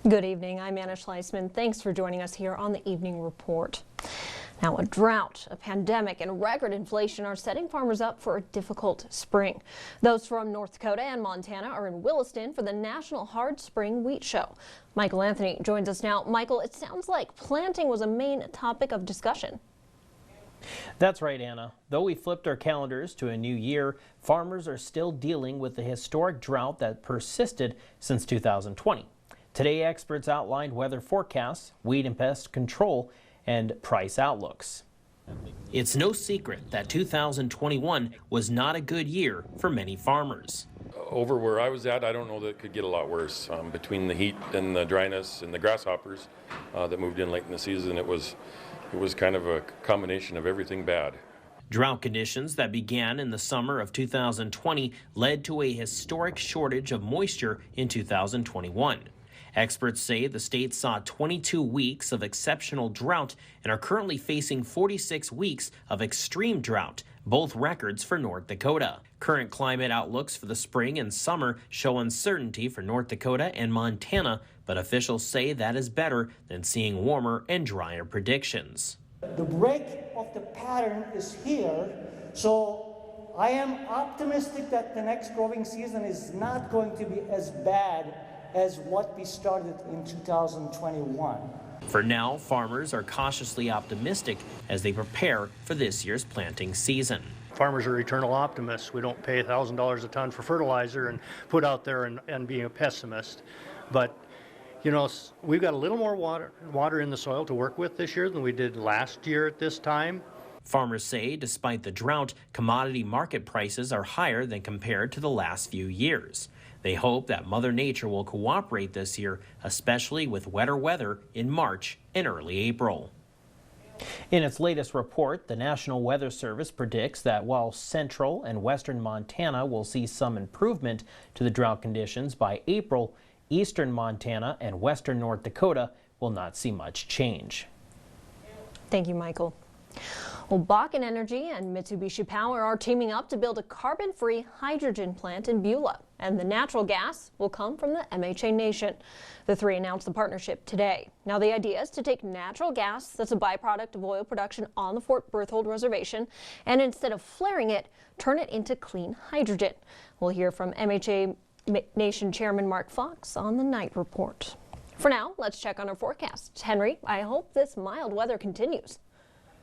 Good evening, I'm Anna Schleisman. Thanks for joining us here on the Evening Report. Now, a drought, a pandemic, and record inflation are setting farmers up for a difficult spring. Those from North Dakota and Montana are in Williston for the National Hard Spring Wheat Show. Michael Anthony joins us now. Michael, it sounds like planting was a main topic of discussion. That's right, Anna. Though we flipped our calendars to a new year, farmers are still dealing with the historic drought that persisted since 2020. Today, experts outlined weather forecasts, weed and pest control, and price outlooks. It's no secret that 2021 was not a good year for many farmers. Over where I was at, I don't know that it could get a lot worse. Between the heat and the dryness and the grasshoppers that moved in late in the season, it was kind of a combination of everything bad. Drought conditions that began in the summer of 2020 led to a historic shortage of moisture in 2021. Experts say the state saw 22 weeks of exceptional drought and are currently facing 46 weeks of extreme drought, both records for North Dakota. Current climate outlooks for the spring and summer show uncertainty for North Dakota and Montana, but officials say that is better than seeing warmer and drier predictions. The break of the pattern is here, so I am optimistic that the next growing season is not going to be as bad as what we started in 2021. For now, farmers are cautiously optimistic as they prepare for this year's planting season. Farmers are eternal optimists. We don't pay $1,000 a ton for fertilizer and put out there and being a pessimist. But, you know, we've got a little more water in the soil to work with this year than we did last year at this time. Farmers say despite the drought, commodity market prices are higher than compared to the last few years. They hope that Mother Nature will cooperate this year, especially with wetter weather in March and early April. In its latest report, the National Weather Service predicts that while central and western Montana will see some improvement to the drought conditions by April, eastern Montana and western North Dakota will not see much change. Thank you, Michael. Well, Bakken Energy and Mitsubishi Power are teaming up to build a carbon-free hydrogen plant in Beulah, and the natural gas will come from the MHA Nation. The three announced the partnership today. Now, the idea is to take natural gas that's a byproduct of oil production on the Fort Berthold Reservation, and instead of flaring it, turn it into clean hydrogen. We'll hear from MHA Nation Chairman Mark Fox on the night report. For now, let's check on our forecast. Henry, I hope this mild weather continues.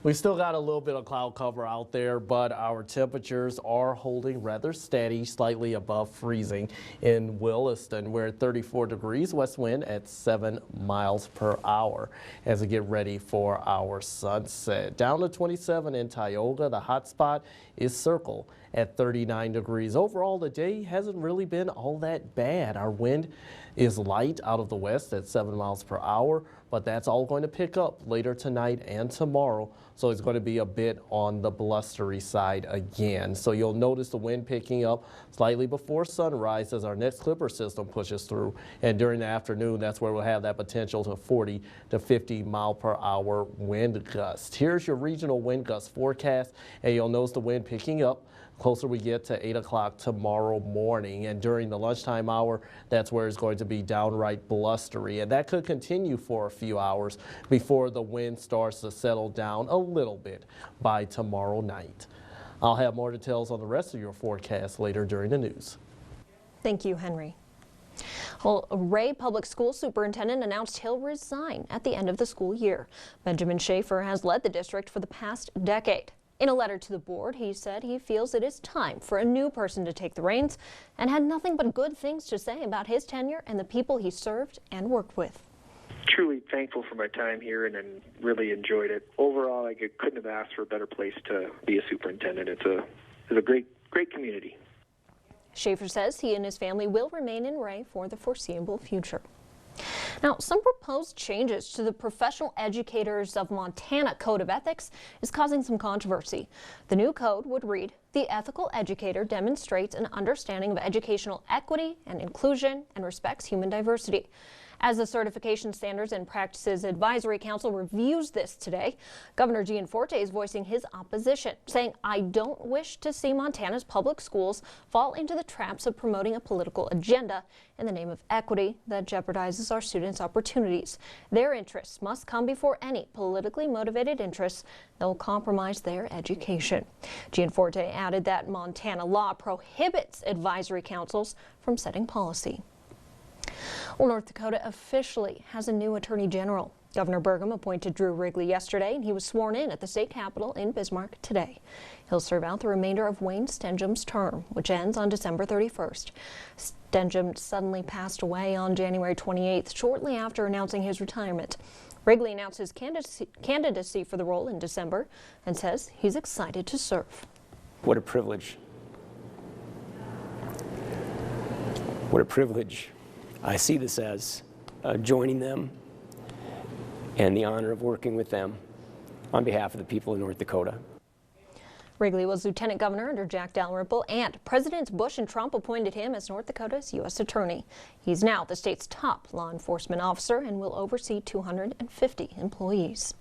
We still got a little bit of cloud cover out there, but our temperatures are holding rather steady, slightly above freezing in Williston. We're at 34 degrees, west wind at 7 miles per hour as we get ready for our sunset. Down to 27 in Tioga. The hot spot is Circle at 39 degrees. Overall, the day hasn't really been all that bad. Our wind is light out of the west at 7 miles per hour, but that's all going to pick up later tonight and tomorrow. So it's going to be a bit on the blustery side again. So you'll notice the wind picking up slightly before sunrise as our next Clipper system pushes through. And during the afternoon, that's where we'll have that potential to 40 to 50 mile per hour wind gust. Here's your regional wind gust forecast, and you'll notice the wind picking up closer we get to 8 o'clock tomorrow morning. And during the lunchtime hour, that's where it's going to be downright blustery. And that could continue for a few hours before the wind starts to settle down a little bit by tomorrow night. I'll have more details on the rest of your forecast later during the news. Thank you, Henry. Well, Ray Public School Superintendent announced he'll resign at the end of the school year. Benjamin Schaefer has led the district for the past decade. In a letter to the board, he said he feels it is time for a new person to take the reins and had nothing but good things to say about his tenure and the people he served and worked with. Truly thankful for my time here and really enjoyed it. Overall, I couldn't have asked for a better place to be a superintendent. It's a great community. Schaefer says he and his family will remain in Ray for the foreseeable future. Now, some proposed changes to the Professional Educators of Montana Code of Ethics is causing some controversy. The new code would read, "The ethical educator demonstrates an understanding of educational equity and inclusion and respects human diversity." As the Certification Standards and Practices Advisory Council reviews this today, Governor Gianforte is voicing his opposition, saying, "I don't wish to see Montana's public schools fall into the traps of promoting a political agenda in the name of equity that jeopardizes our students' opportunities. Their interests must come before any politically motivated interests that will compromise their education." Gianforte added that Montana law prohibits advisory councils from setting policy. Well, North Dakota officially has a new Attorney General. Governor Burgum appointed Drew Wrigley yesterday, and he was sworn in at the state capitol in Bismarck today. He'll serve out the remainder of Wayne Stenjum's term, which ends on December 31st. Stenjum suddenly passed away on January 28th, shortly after announcing his retirement. Wrigley announced his candidacy for the role in December and says he's excited to serve. What a privilege. What a privilege. I see this as joining them and the honor of working with them on behalf of the people of North Dakota. Wrigley was lieutenant governor under Jack Dalrymple, and Presidents Bush and Trump appointed him as North Dakota's U.S. attorney. He's now the state's top law enforcement officer and will oversee 250 employees.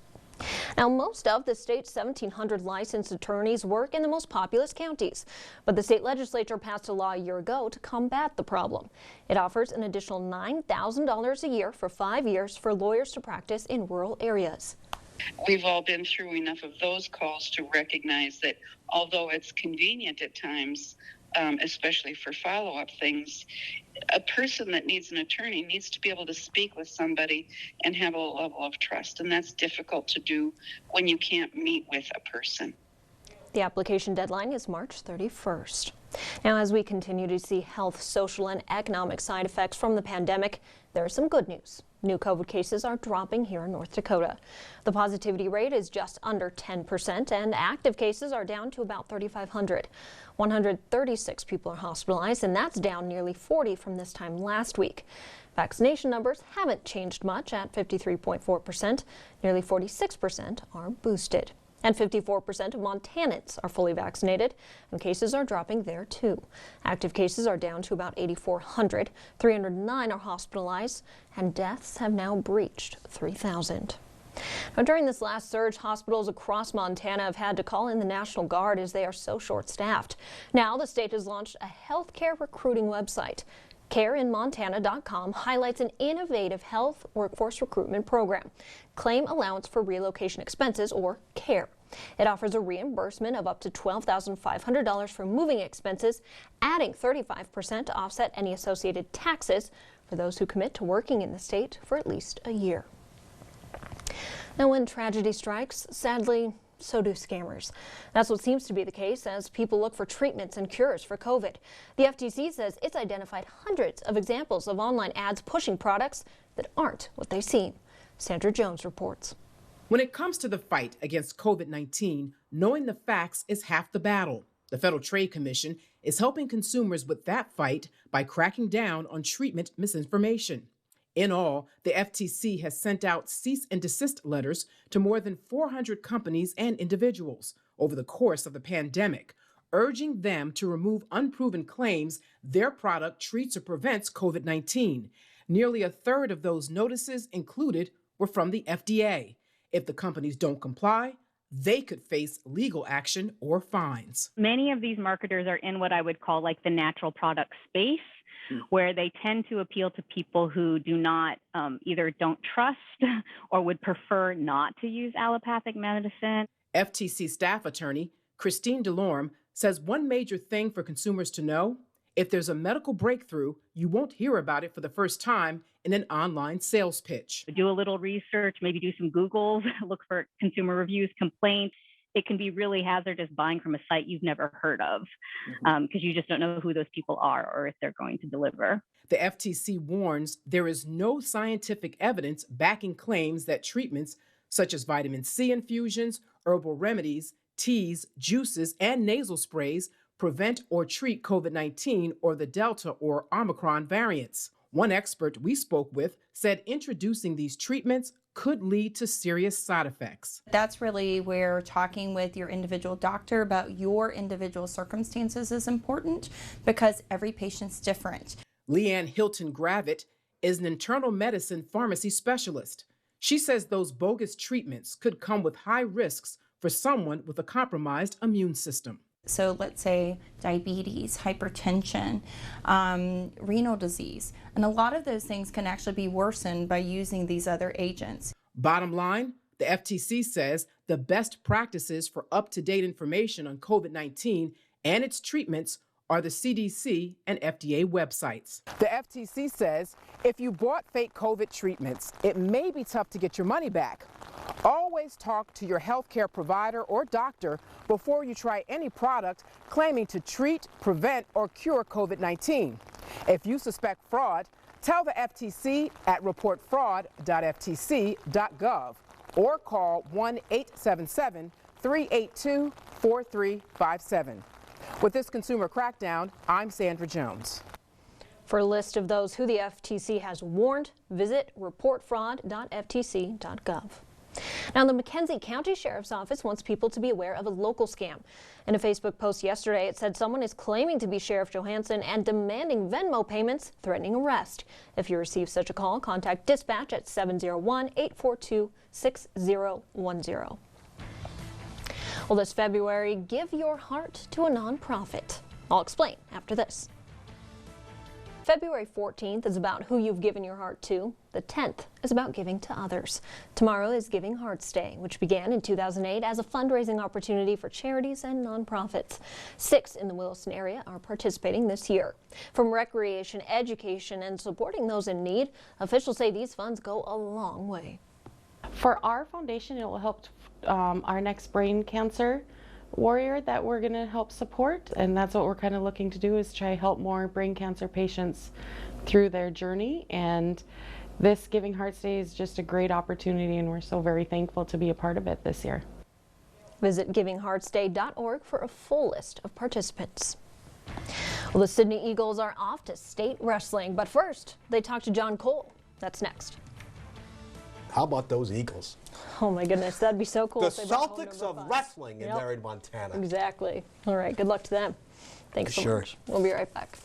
Now, most of the state's 1,700 licensed attorneys work in the most populous counties, but the state legislature passed a law a year ago to combat the problem. It offers an additional $9,000 a year for 5 years for lawyers to practice in rural areas. We've all been through enough of those calls to recognize that although it's convenient at times, especially for follow-up things, a person that needs an attorney needs to be able to speak with somebody and have a level of trust, and that's difficult to do when you can't meet with a person. The application deadline is March 31st. Now, as we continue to see health, social, and economic side effects from the pandemic, there is some good news. New COVID cases are dropping here in North Dakota. The positivity rate is just under 10%, and active cases are down to about 3,500. 136 people are hospitalized, and that's down nearly 40 from this time last week. Vaccination numbers haven't changed much at 53.4%. Nearly 46% are boosted. And 54% of Montanans are fully vaccinated, and cases are dropping there too. Active cases are down to about 8,400, 309 are hospitalized, and deaths have now breached 3,000. Now, during this last surge, hospitals across Montana have had to call in the National Guard as they are so short-staffed. Now, the state has launched a healthcare recruiting website. CareInMontana.com highlights an innovative health workforce recruitment program. Claim allowance for relocation expenses, or CARE. It offers a reimbursement of up to $12,500 for moving expenses, adding 35% to offset any associated taxes for those who commit to working in the state for at least a year. Now, when tragedy strikes, sadly, so do scammers. That's what seems to be the case as people look for treatments and cures for COVID. The FTC says it's identified hundreds of examples of online ads pushing products that aren't what they seem. Sandra Jones reports. When it comes to the fight against COVID-19, knowing the facts is half the battle. The Federal Trade Commission is helping consumers with that fight by cracking down on treatment misinformation. In all, the FTC has sent out cease and desist letters to more than 400 companies and individuals over the course of the pandemic, urging them to remove unproven claims their product treats or prevents COVID-19. Nearly a third of those notices included were from the FDA. If the companies don't comply, they could face legal action or fines. Many of these marketers are in what I would call like the natural product space, where they tend to appeal to people who do not either don't trust or would prefer not to use allopathic medicine. FTC staff attorney Christine DeLorme says one major thing for consumers to know: if there's a medical breakthrough, you won't hear about it for the first time in an online sales pitch. Do a little research, maybe do some Googles, look for consumer reviews, complaints. It can be really hazardous buying from a site you've never heard of because you just don't know who those people are or if they're going to deliver. The FTC warns there is no scientific evidence backing claims that treatments such as vitamin C infusions, herbal remedies, teas, juices, and nasal sprays prevent or treat COVID-19 or the Delta or Omicron variants. One expert we spoke with said introducing these treatments could lead to serious side effects. That's really where talking with your individual doctor about your individual circumstances is important because every patient's different. Leanne Hilton Gravitt is an internal medicine pharmacy specialist. She says those bogus treatments could come with high risks for someone with a compromised immune system. So let's say diabetes, hypertension, renal disease, and a lot of those things can actually be worsened by using these other agents. Bottom line, the FTC says the best practices for up-to-date information on COVID-19 and its treatments are the CDC and FDA websites. The FTC says if you bought fake COVID treatments, it may be tough to get your money back. Always talk to your healthcare provider or doctor before you try any product claiming to treat, prevent, or cure COVID-19. If you suspect fraud, tell the FTC at reportfraud.ftc.gov or call 1-877-382-4357. With this consumer crackdown, I'm Sandra Jones. For a list of those who the FTC has warned, visit reportfraud.ftc.gov. Now, the McKenzie County Sheriff's Office wants people to be aware of a local scam. In a Facebook post yesterday, it said someone is claiming to be Sheriff Johansson and demanding Venmo payments, threatening arrest. If you receive such a call, contact dispatch at 701-842-6010. Well, this February, give your heart to a nonprofit. I'll explain after this. February 14th is about who you've given your heart to. The 10th is about giving to others. Tomorrow is Giving Hearts Day, which began in 2008 as a fundraising opportunity for charities and nonprofits. 6 in the Williston area are participating this year. From recreation, education, and supporting those in need, officials say these funds go a long way. For our foundation, it will help our next brain cancer warrior that we're going to help support, and that's what we're kind of looking to do, is try help more brain cancer patients through their journey. And this Giving Hearts Day is just a great opportunity, and we're so very thankful to be a part of it this year. Visit givingheartsday.org for a full list of participants. Well, the Sydney Eagles are off to state wrestling, but first they talk to John Cole. That's next. How about those Eagles? Oh my goodness, that'd be so cool. The if they brought home Celtics number of 5. wrestling in there in Montana. Exactly. All right, good luck to them. Thanks so Sure. much. We'll be right back.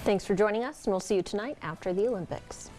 Thanks for joining us, and we'll see you tonight after the Olympics.